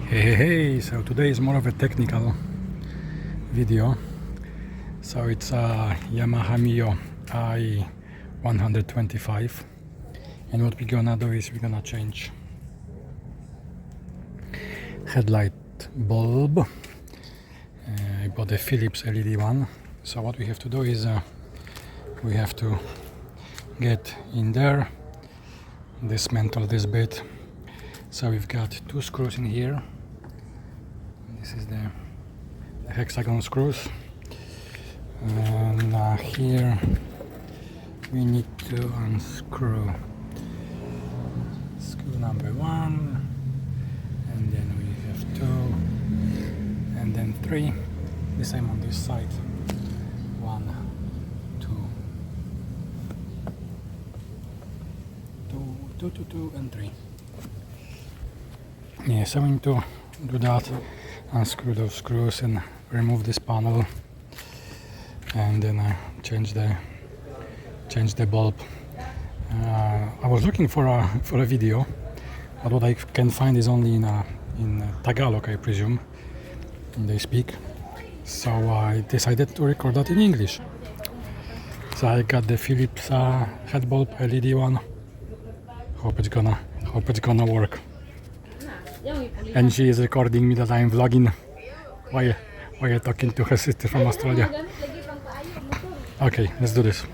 Hey, so today is more of a technical video. So it's a Yamaha Mio i125, and what we're gonna do is we're gonna change headlight bulb. I bought a Philips LED one. So what we have to do is we have to get in there, dismantle this bit. So we've got two screws in here. This is the hexagon screws, and here we need to unscrew screw number one, and then we have two, and then three. The same on this side. One, two, and three. Yeah, so we need to do that. Unscrew those screws and remove this panel, and then change the bulb. I was looking for a video, but what I can find is only in Tagalog, I presume, they speak. So I decided to record that in English. So I got the Philips head bulb LED one. Hope it's gonna work. And she is recording me that I am vlogging while talking to her sister from Australia. Okay, let's do this.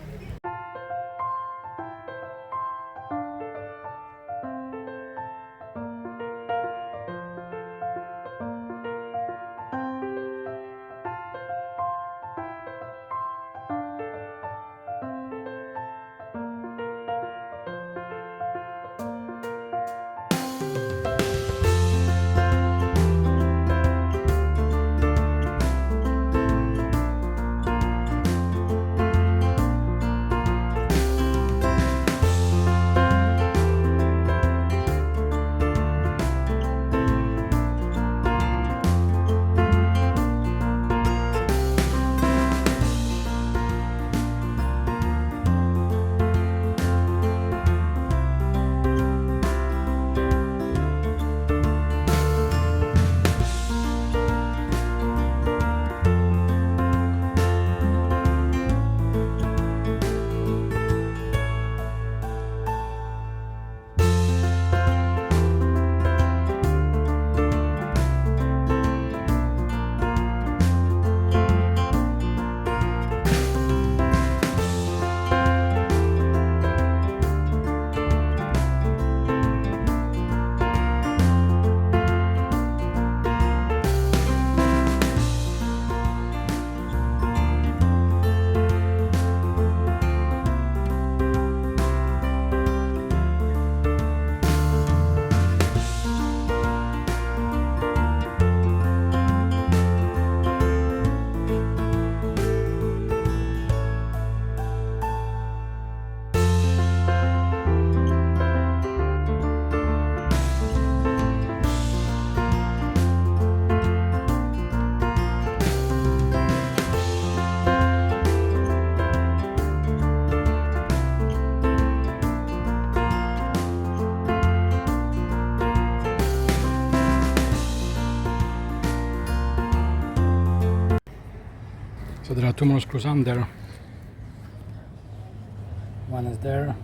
So there are two more screws under. One is there,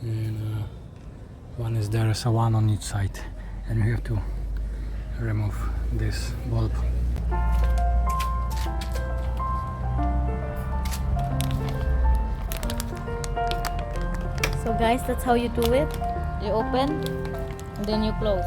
and one is there, so one on each side. And we have to remove this bulb. So guys, that's how you do it. You open and then you close.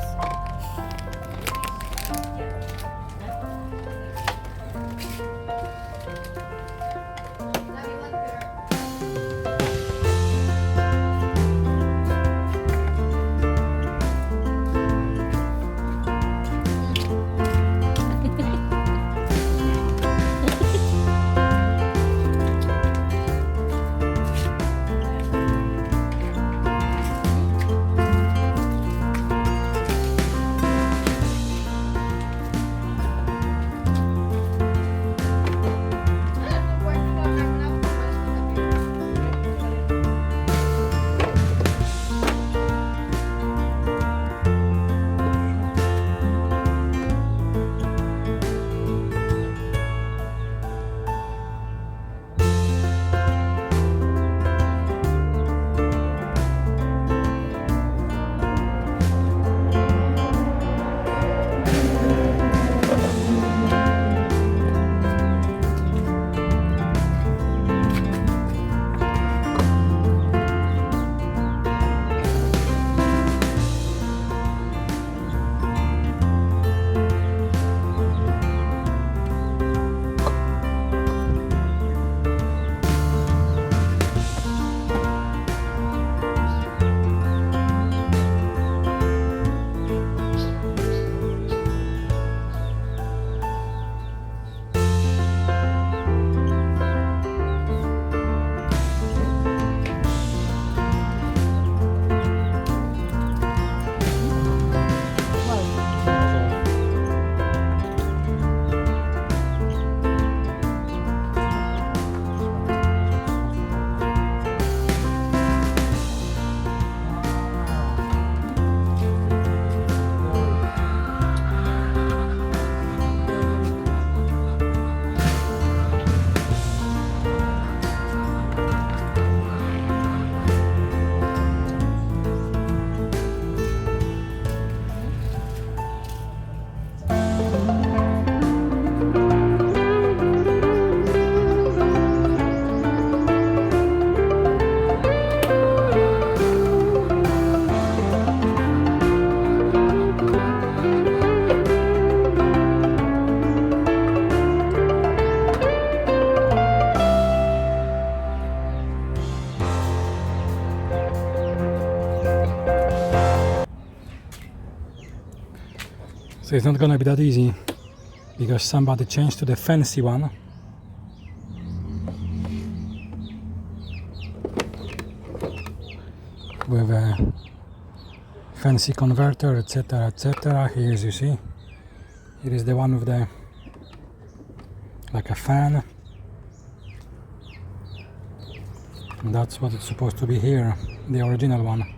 So it's not gonna be that easy because somebody changed to the fancy one. With a fancy converter, etc, etc. Here is, you see, here is the one with the like a fan, and that's what it's supposed to be here, the original one.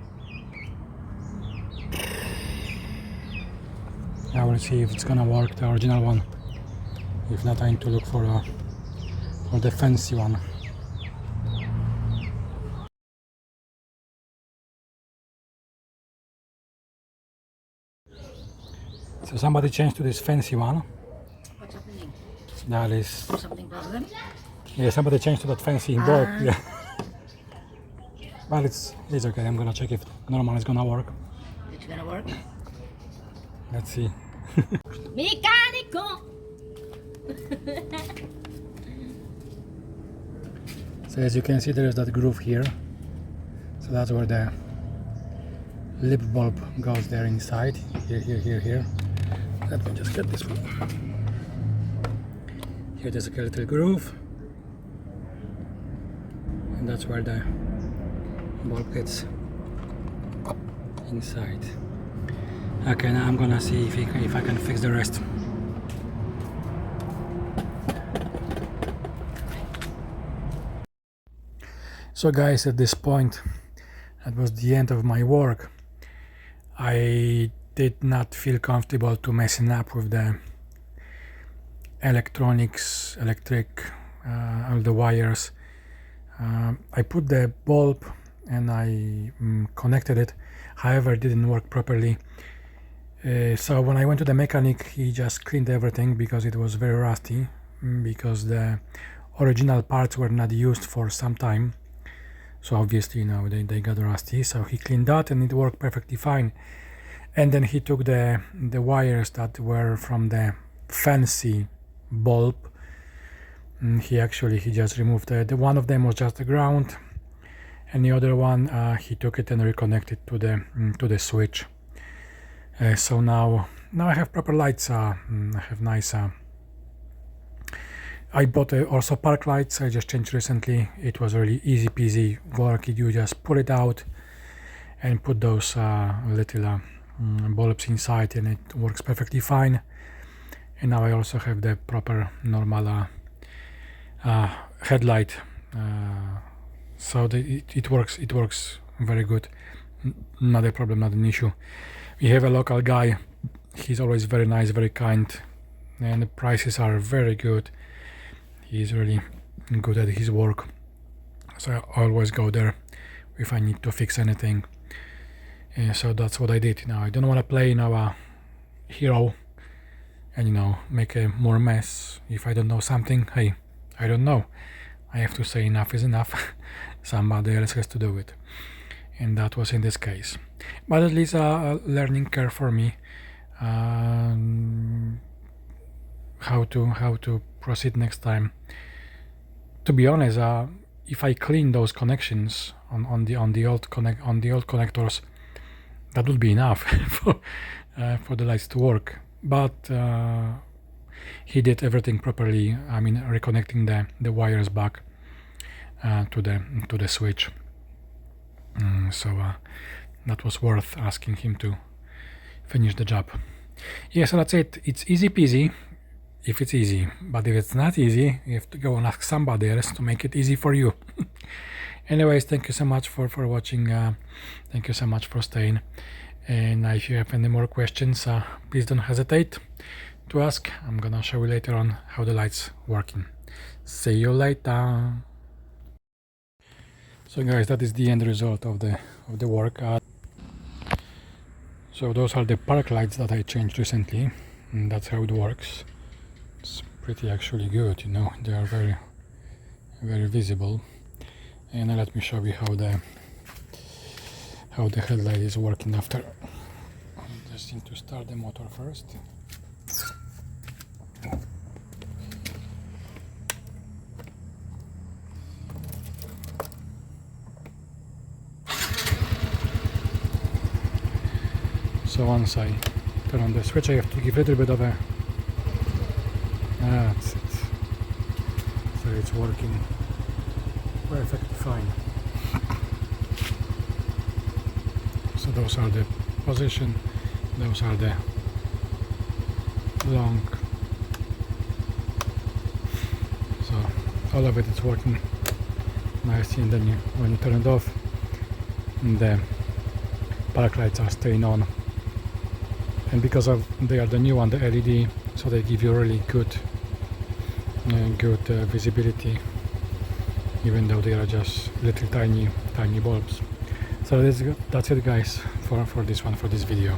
I will see if it's gonna work, the original one. If not, I need to look for the fancy one. So somebody changed to this fancy one. What's happening? That is, Something problem? yeah, somebody changed to that fancy bulb. Yeah. Well, it's okay. I'm gonna check if normal is gonna work. It's gonna work? Let's see. Mecánico! So as you can see, there is that groove here. So that's where the lip bulb goes there inside. Here. Let me just get this one. Here there's a little groove. And that's where the bulb gets inside. Okay, now I'm gonna see if I can fix the rest. So guys, at this point, that was the end of my work. I did not feel comfortable to messing up with the electric, all the wires. I put the bulb and I connected it, however it didn't work properly. So when I went to the mechanic, he just cleaned everything because it was very rusty, because the original parts were not used for some time. So obviously, you know, they got rusty. So he cleaned that and it worked perfectly fine. And then he took the wires that were from the fancy bulb. And he just removed the one of them was just the ground, and the other one he took it and reconnected to the switch. So now I have proper lights. I have nice. I bought also park lights. I just changed recently. It was really easy peasy work. You just pull it out and put those little bulbs inside, and it works perfectly fine. And now I also have the proper normal headlight. So it works very good. Not a problem, not an issue. We have a local guy. He's always very nice, very kind, and the prices are very good. He's really good at his work, so I always go there if I need to fix anything. So that's what I did. Now I don't want to play a hero and make a more mess. If I don't know something, hey, I don't know. I have to say enough is enough. Somebody else has to do it, and that was in this case. But at least a learning curve for me. How to proceed next time. To be honest, if I clean those connections on the old connectors, that would be enough for the lights to work. But he did everything properly. I mean, reconnecting the wires back to the switch. So that was worth asking him to finish the job. Yeah, so that's it. It's easy peasy if it's easy, but if it's not easy, you have to go and ask somebody else to make it easy for you. Anyways, thank you so much for watching. Thank you so much for staying, and if you have any more questions, please don't hesitate to ask. I'm gonna show you later on how the lights working. See you later. So guys, that is the end result of the work. So those are the park lights that I changed recently, and that's how it works. It's pretty actually good, they are very, very visible. And let me show you how the headlight is working after. I just need to start the motor first. So once I turn on the switch. I have to give a little bit of a... That's it. So it's working perfectly fine. So those are the position, those are the long. So all of it is working nicely, and then when you turn it off, the park lights are staying on. And because they are the new one, the LED, so they give you really good visibility, even though they are just little tiny bulbs. So that's it, guys, for this video.